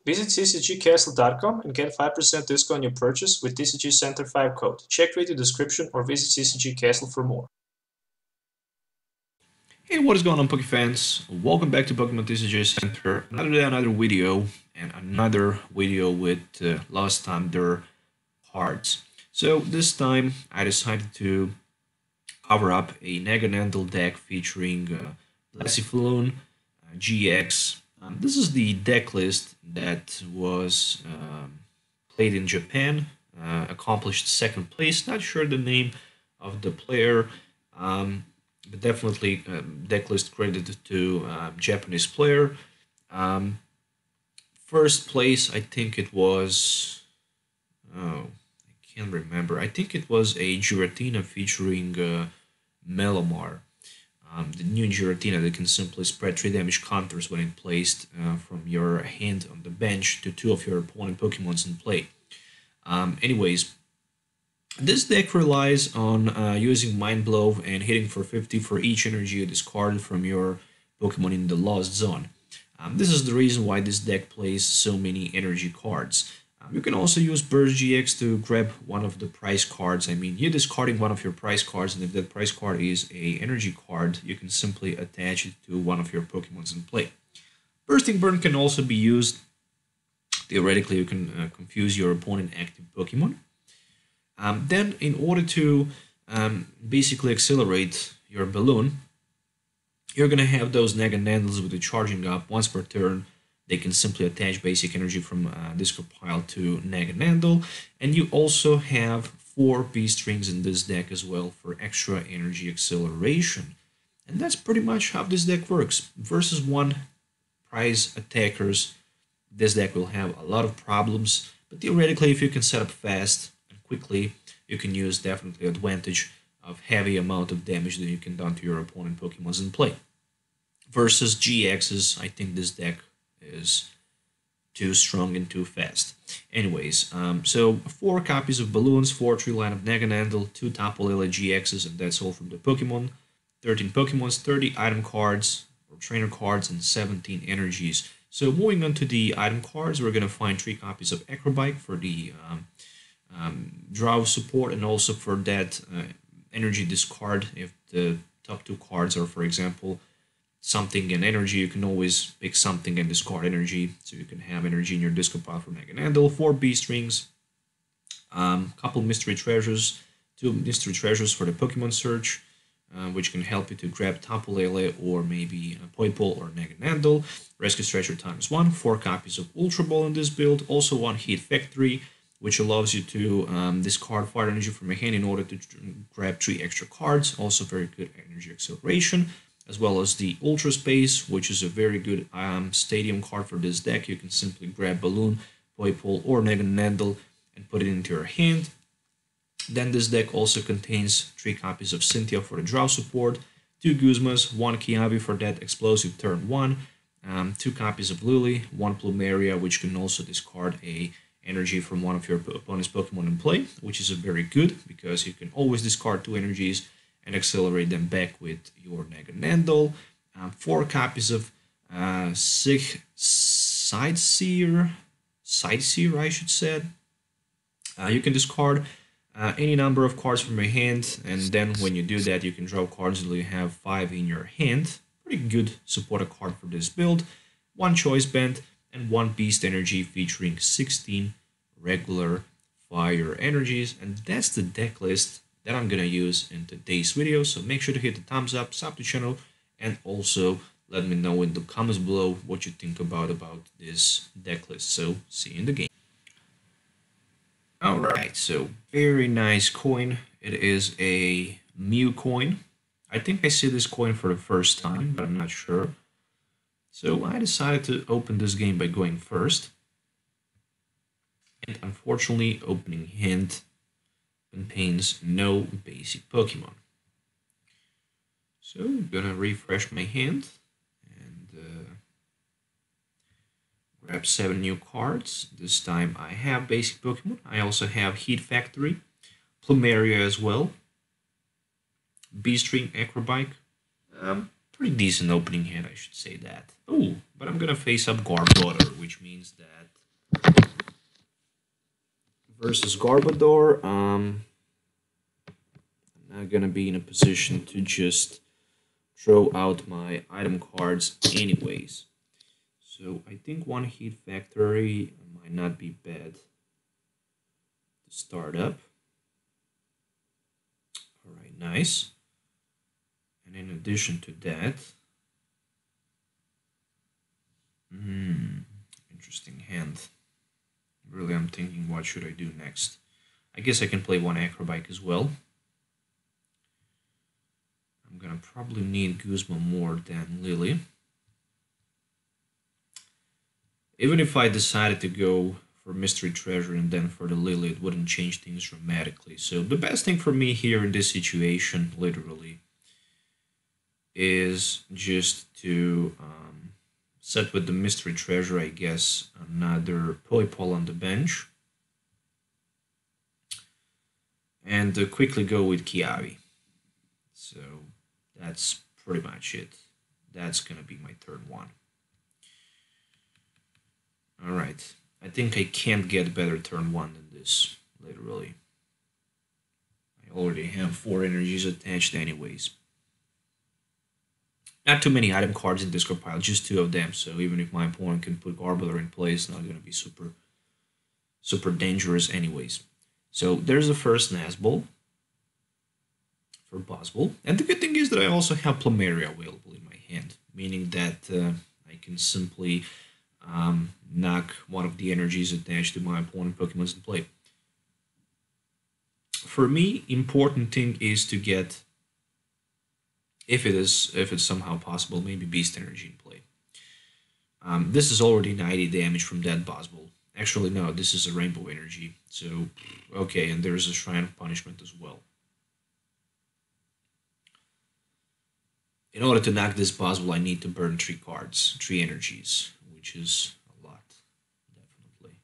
Visit ccgcastle.com and get 5% discount on your purchase with TCG Center 5 code. Check video description or visit CCG Castle for more. Hey, what is going on, Poke fans? Welcome back to Pokemon TCG Center. Another day, another video, and another video with Lost Thunder cards. So this time, I decided to cover up a Naganadel deck featuring Blacephalon-GX. This is the deck list that was played in Japan, accomplished second place. Not sure the name of the player. But definitely deck list credited to Japanese player. First place, I think it was, oh, I can't remember. I think it was a Giratina featuring Melomar. The new Giratina that can simply spread 3 damage counters when it placed from your hand on the bench to 2 of your opponent Pokemons in play. Anyways, this deck relies on using Mind Blow and hitting for 50 for each energy you discard from your Pokemon in the Lost Zone. This is the reason why this deck plays so many energy cards. You can also use Burst GX to grab one of the prize cards. I mean, you're discarding one of your prize cards, and if that prize card is a energy card, you can simply attach it to one of your Pokemons in play. Bursting Burn can also be used. Theoretically, you can confuse your opponent active Pokemon. Then, in order to basically accelerate your balloon, you're going to have those Naganadels with the charging up once per turn. They can simply attach basic energy from discard pile to Naganadel. And you also have 4 Beast Rings in this deck as well for extra energy acceleration. And that's pretty much how this deck works. Versus 1 prize attackers, this deck will have a lot of problems. But theoretically, if you can set up fast, quickly, you can use definitely advantage of heavy amount of damage that you can do to your opponent Pokemons in play. Versus GXs, I think this deck is too strong and too fast. Anyways, so 4 copies of Balloons, 4 tree line of Naganadel, 2 Tapu Lele-GXs, and that's all from the Pokemon. 13 Pokemons, 30 item cards or trainer cards, and 17 energies. So moving on to the item cards, we're going to find 3 copies of Acro Bike for the draw support, and also for that energy discard. If the top 2 cards are, for example, something and energy, you can always pick something and discard energy, so you can have energy in your discard pile from Naganadel. 4 Beast Rings, couple Mystery Treasures, 2 Mystery Treasures for the Pokemon search, which can help you to grab Tapu Lele or maybe Poipole or Naganadel. Rescue Treasure ×1, 4 copies of Ultra Ball in this build, also 1 Heat Factory, which allows you to discard fire energy from your hand in order to grab 3 extra cards. Also very good energy acceleration, as well as the Ultra Space, which is a very good stadium card for this deck. You can simply grab Balloon, Poipole, or Naganadel and put it into your hand. Then this deck also contains 3 copies of Cynthia for the draw support, 2 Guzmas, 1 Kiawe for that explosive turn 1, 2 copies of Lillie, 1 Plumeria, which can also discard a energy from one of your opponent's Pokemon in play, which is a very good because you can always discard 2 energies and accelerate them back with your Naganadel. 4 copies of Sightseer, I should say. You can discard any number of cards from your hand, and then when you do that, you can draw cards until you have 5 in your hand. Pretty good supporter card for this build. 1 Choice Band, and 1 Beast Energy featuring 16 regular fire energies. And that's the deck list that I'm gonna use in today's video. So make sure to hit the thumbs up, sub to the channel, and also let me know in the comments below what you think about this deck list. So see you in the game. Alright, so very nice coin. It is a Mew coin. I think I see this coin for the first time, but I'm not sure. So I decided to open this game by going first. And unfortunately, opening hint contains no basic Pokemon. So I'm gonna refresh my hand and grab 7 new cards. This time I have basic Pokemon. I also have Heat Factory, Plumeria as well, Beast Ring Acro Bike. pretty decent opening hand, I should say that. Oh, but I'm gonna face up Garbodor, which means that versus Garbodor, I'm not gonna be in a position to just throw out my item cards anyways. So I think one Heat Factory might not be bad to start up. Alright, nice. And in addition to that, interesting hand. Really, I'm thinking, what should I do next? I guess I can play one Acro Bike as well. I'm gonna probably need Guzma more than Lillie. Even if I decided to go for Mystery Treasure and then for the Lillie, it wouldn't change things dramatically. So the best thing for me here in this situation, literally, is just to set with the Mystery Treasure, I guess, another Poipole on the bench. And quickly go with Kiawe. So that's pretty much it. That's gonna be my turn one. Alright, I think I can't get better turn one than this, literally. I already have 4 energies attached anyways. Not too many item cards in discard pile, just 2 of them, so even if my opponent can put Garbodor in place, it's not going to be super dangerous anyways. So there's the first Nazball for possible. And the good thing is that I also have Plumeria available in my hand, meaning that I can simply knock one of the energies attached to my opponent Pokemon's in play. For me, important thing is to get, if it's somehow possible, maybe Beast Energy in play. This is already 90 damage from that boss ball. Actually, no, this is a Rainbow Energy. So, okay, and there's a Shrine of Punishment as well. In order to knock this boss ball, I need to burn 3 cards, 3 energies, which is a lot, definitely.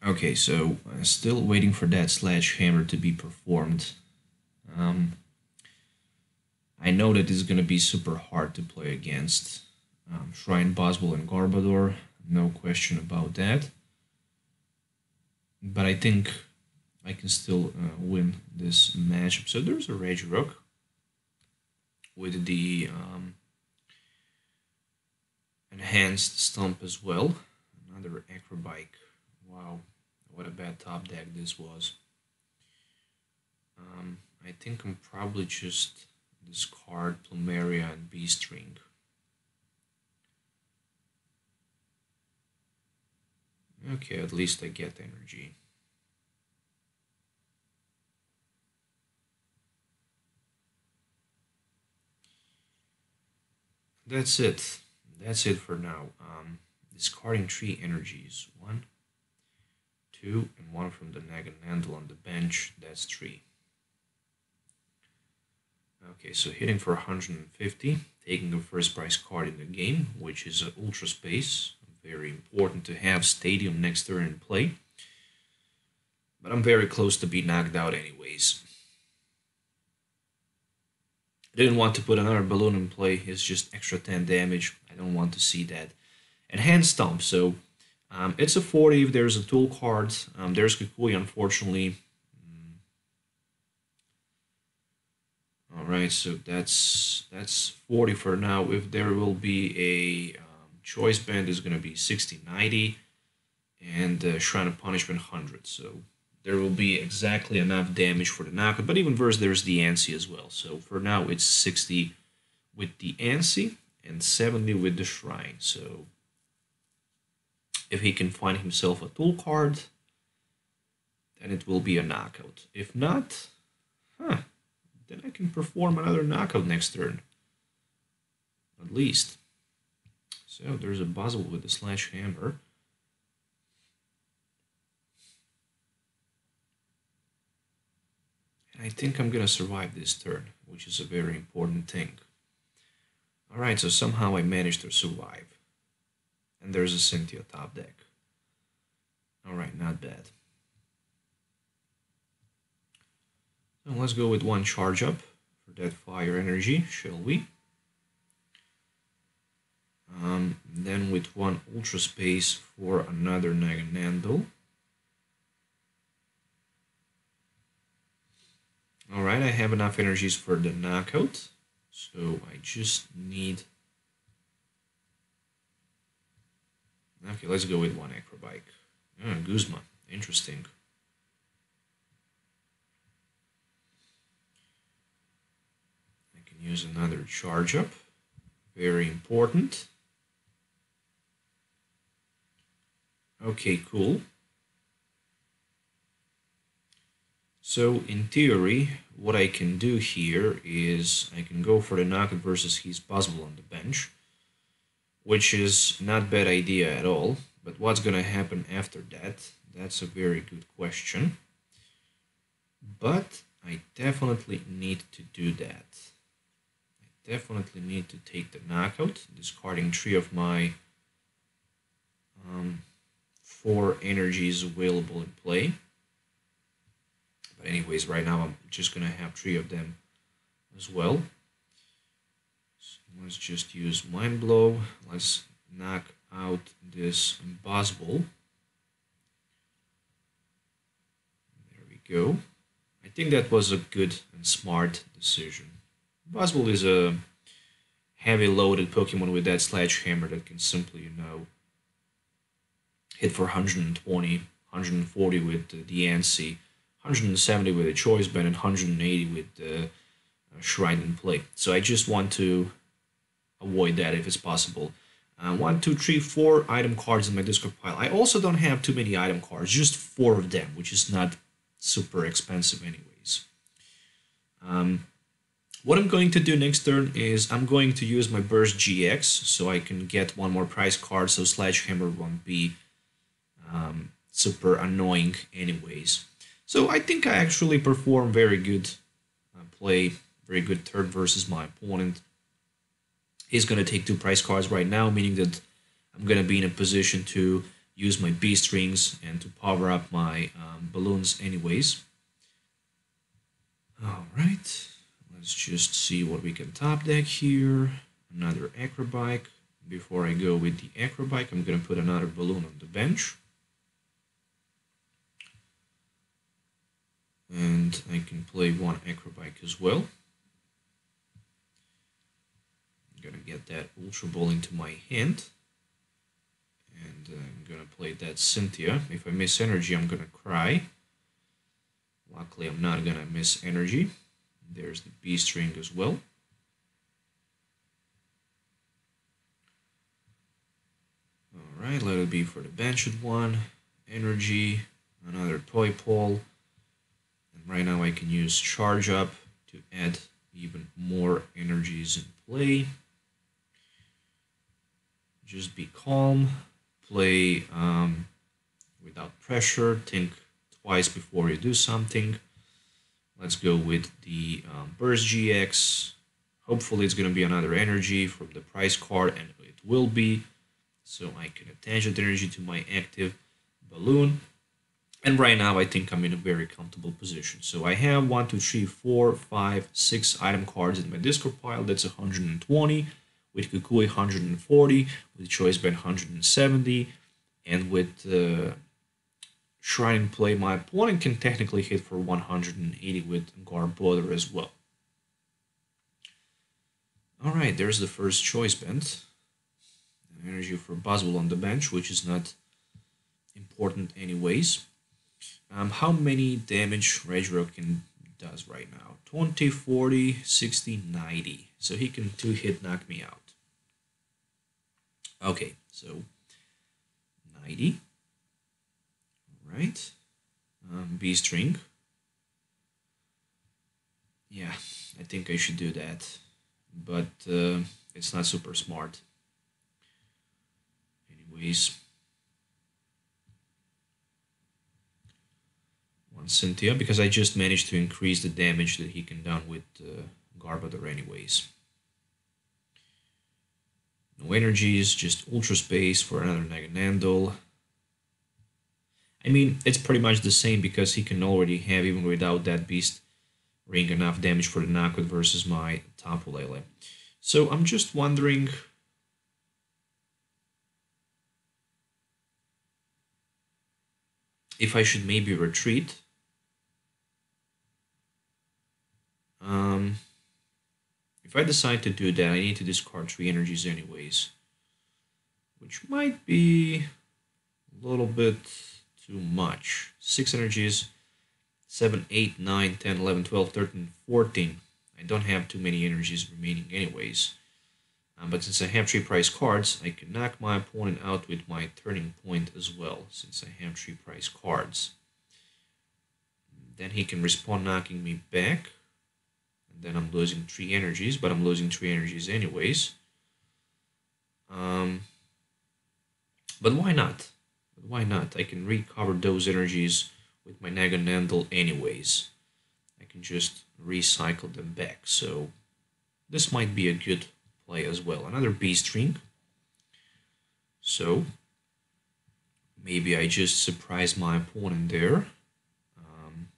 Okay, so still waiting for that Sledgehammer to be performed. I know that it's going to be super hard to play against Shrine, Boswell, and Garbodor, no question about that. But I think I can still win this matchup. So there's a Regirock with the enhanced stomp as well. Another Acro Bike. Wow, what a bad top deck this was. I think I'm probably just discard Plumeria and Beast Ring. Okay, at least I get energy. That's it. That's it for now. Discarding 3 energies. 1, 2, and 1 from the Naganadel on the bench. That's 3. Okay, so hitting for 150, taking the first prize card in the game, which is Ultra Space. Very important to have Stadium next turn in play. But I'm very close to be knocked out anyways. I didn't want to put another balloon in play, it's just extra 10 damage. I don't want to see that. And Hand Stomp, so it's a 40 if there's a tool card. There's Kukui, unfortunately. Alright, so that's 40 for now. If there will be a choice band, is going to be 60, 90, and Shrine of Punishment 100. So there will be exactly enough damage for the knockout. But even worse, there's the ANSI as well. So for now, it's 60 with the ANSI and 70 with the Shrine. So if he can find himself a tool card, then it will be a knockout. If not, then I can perform another knockout next turn. At least. So there's a Buzzle with the Sledgehammer. And I think I'm gonna survive this turn, which is a very important thing. Alright, so somehow I managed to survive. And there's a Cynthia top deck. Alright, not bad. So let's go with one charge up for that fire energy, shall we? Then with one ultra space for another Naganadel. Alright, I have enough energies for the knockout, so I just need... Okay, let's go with one Acro Bike. Guzma, interesting. I can use another charge up, very important. Okay, cool. So in theory, what I can do here is I can go for the knockout versus his Buzzwole on the bench, which is not bad idea at all. But what's gonna happen after that? That's a very good question. But I definitely need to do that. I definitely need to take the knockout, discarding 3 of my 4 energies available in play. But anyways, right now I'm just gonna have 3 of them as well. So let's just use Mind Blow. Let's knock out this Buzzwole. There we go. I think that was a good and smart decision. Buzzwole is a heavy loaded Pokemon with that Sledgehammer that can simply, you know, hit for 120, 140 with the NC, 170 with a Choice Band, and 180 with the Shrine in play. So I just want to avoid that if it's possible. 1, 2, 3, 4 item cards in my discard pile. I also don't have too many item cards, just 4 of them, which is not super expensive anyways. What I'm going to do next turn is I'm going to use my Burst GX so I can get one more prize card, so Sledgehammer won't be super annoying anyways. So I think I actually perform very good play, very good turn versus my opponent. He's going to take 2 prize cards right now, meaning that I'm going to be in a position to use my Beast Rings and to power up my balloons anyways. Alright, let's just see what we can top deck here. Another Acro Bike. Before I go with the Acro Bike, I'm going to put another balloon on the bench. And I can play one Acro Bike as well. I'm gonna get that Ultra Ball into my hand. And I'm gonna play that Cynthia. If I miss energy, I'm gonna cry. Luckily, I'm not gonna miss energy. There's the Beast Ring as well. Alright, let it be for the benched one. Energy, another Poipole. Right now I can use Charge Up to add even more energies in play. Just be calm, play without pressure, think twice before you do something. Let's go with the Burst GX. Hopefully it's going to be another energy from the prize card, and it will be. So I can attach that energy to my active balloon. And right now, I think I'm in a very comfortable position. So I have 1, 2, 3, 4, 5, 6 item cards in my discard pile. That's 120. With Kukui, 140. With Choice Band, 170. And with Shrine in play, my opponent can technically hit for 180 with Garbodor as well. Alright, there's the first Choice Band. Energy for Buzzwole on the bench, which is not important anyways. How many damage Regirock does right now? 20, 40, 60, 90. So he can 2-hit knock me out. Okay, so 90. Alright. Beast Ring. Yeah, I think I should do that. But it's not super smart. Anyways. on Cynthia, because I just managed to increase the damage that he can done with Garbodor anyways. No energies, just Ultra Space for another Naganadel. I mean, it's pretty much the same because he can already have, even without that Beast Ring, enough damage for the knockout versus my Tapu Lele. So I'm just wondering if I should maybe retreat. If I decide to do that, I need to discard 3 energies anyways, which might be a little bit too much. 6 energies, 7, 8, 9, 10, 11, 12, 13, 14. I don't have too many energies remaining anyways. But since I have 3 prize cards, I can knock my opponent out with my turning point as well, since I have 3 prize cards. Then he can respawn knocking me back. And then I'm losing 3 energies, but I'm losing 3 energies anyways. But why not? Why not? I can recover those energies with my Naganadel anyways. I can just recycle them back. So this might be a good play as well. Another Beast Ring. So maybe I just surprise my opponent there.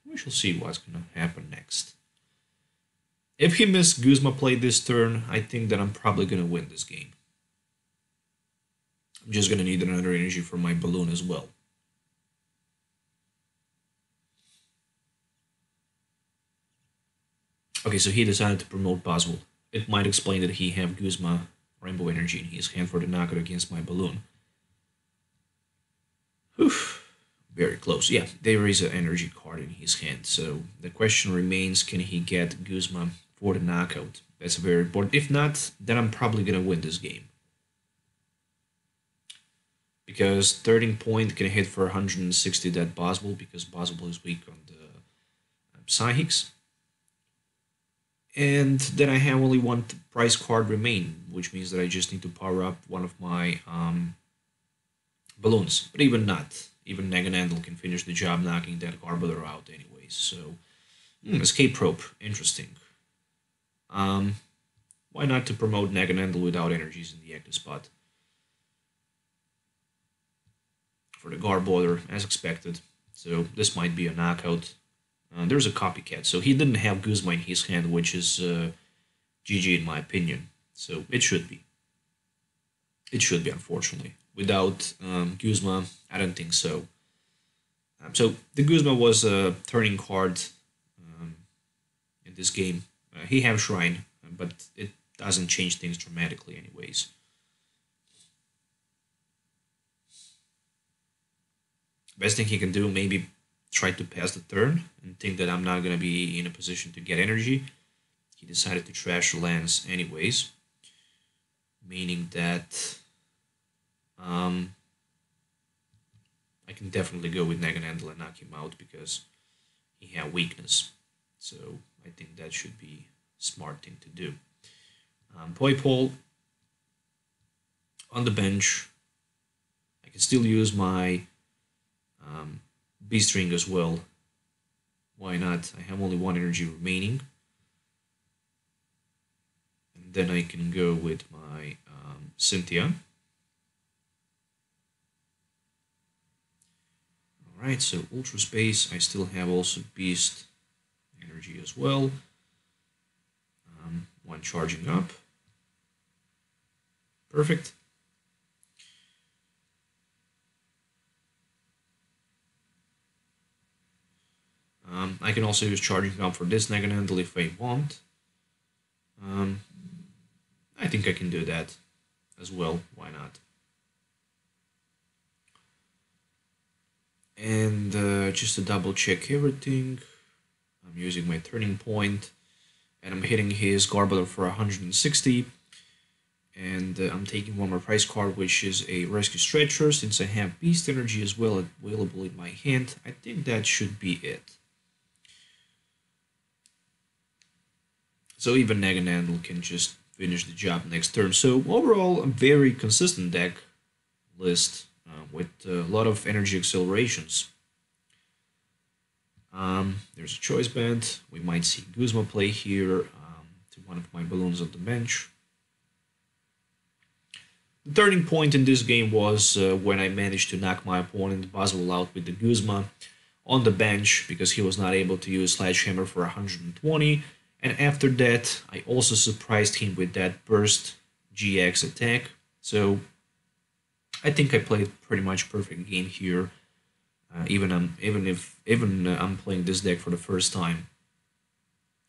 We shall see what's going to happen next. If he missed Guzma play this turn, I think that I'm probably going to win this game. I'm just going to need another energy for my balloon as well. Okay, so he decided to promote Boswell. It might explain that he have Guzma Rainbow Energy in his hand for the knockout against my balloon. Whew. Very close. Yeah, there is an energy card in his hand. So the question remains, can he get Guzma for the knockout? That's very important. If not, then I'm probably going to win this game. Because 13 point can hit for 160 that Boswell, because Boswell is weak on the Psychics. And then I have only 1 prize card remain, which means that I just need to power up one of my balloons. But even not. Even Naganadel can finish the job knocking that Garbodor out anyways. So, Escape Rope, interesting. Why not to promote Naganadel without energies in the active spot? For the Garbodor, as expected. So this might be a knockout. There's a copycat, so he didn't have Guzma in his hand, which is GG in my opinion. So it should be. It should be, unfortunately. Without Guzma, I don't think so. So the Guzma was a turning card in this game. He have Shrine, but it doesn't change things dramatically anyways. Best thing he can do, maybe try to pass the turn and think that I'm not going to be in a position to get energy. He decided to trash the lands anyways, meaning that I can definitely go with Naganadel and knock him out because he had weakness. So I think that should be a smart thing to do. Poipole on the bench. I can still use my Beast Ring as well. Why not? I have only 1 energy remaining. And then I can go with my Cynthia. Alright, so Ultra Space. I still have also Beast Energy as well. 1 charging up. Perfect. I can also use charging up for this Naganadel if I want. I think I can do that as well. Why not? And just to double check everything, I'm using my turning point, and I'm hitting his Garbodor for 160. And I'm taking 1 more prize card, which is a Rescue Stretcher, since I have Beast Energy as well available in my hand. I think that should be it. So even Naganadel can just finish the job next turn. So overall, a very consistent deck list with a lot of energy accelerations. There's a choice band. We might see Guzma play here to one of my balloons on the bench. The turning point in this game was when I managed to knock my opponent Buzzwole out with the Guzma on the bench because he was not able to use Sledgehammer for 120. And after that, I also surprised him with that Burst GX attack. So I think I played pretty much perfect game here. Even if I'm playing this deck for the first time,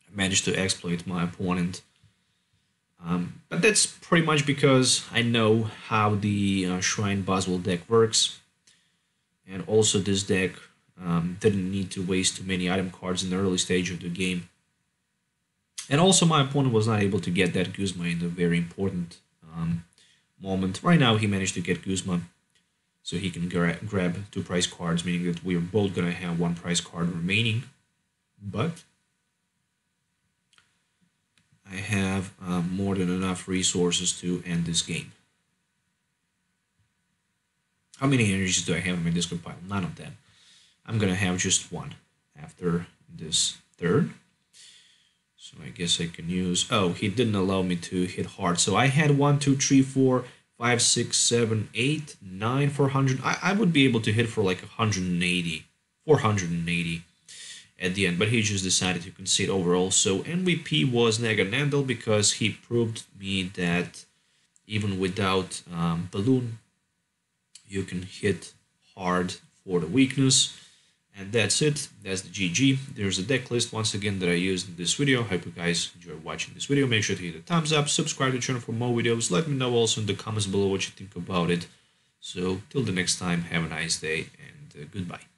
I managed to exploit my opponent. But that's pretty much because I know how the Shrine Buzzwole deck works, and also this deck didn't need to waste too many item cards in the early stage of the game. And also my opponent was not able to get that Guzma in the very important moment. Right now he managed to get Guzma, so he can grab 2 prize cards, meaning that we're both going to have 1 prize card remaining. But I have more than enough resources to end this game. How many energies do I have in my discard pile? None of them. I'm going to have just 1 after this third. So I guess I can use... Oh, he didn't allow me to hit hard. So I had 1, 2, 3, 4, 5, 6, 7, 8, 9, 400. I would be able to hit for like 180, 480 at the end. But he just decided to concede overall. So MVP was Naganadel because he proved me that even without Balloon, you can hit hard for the weakness. And that's it. That's the GG. There's a deck list once again that I used in this video. Hope you guys enjoyed watching this video. Make sure to hit the thumbs up, subscribe to the channel for more videos. Let me know also in the comments below what you think about it. So till the next time, have a nice day and goodbye.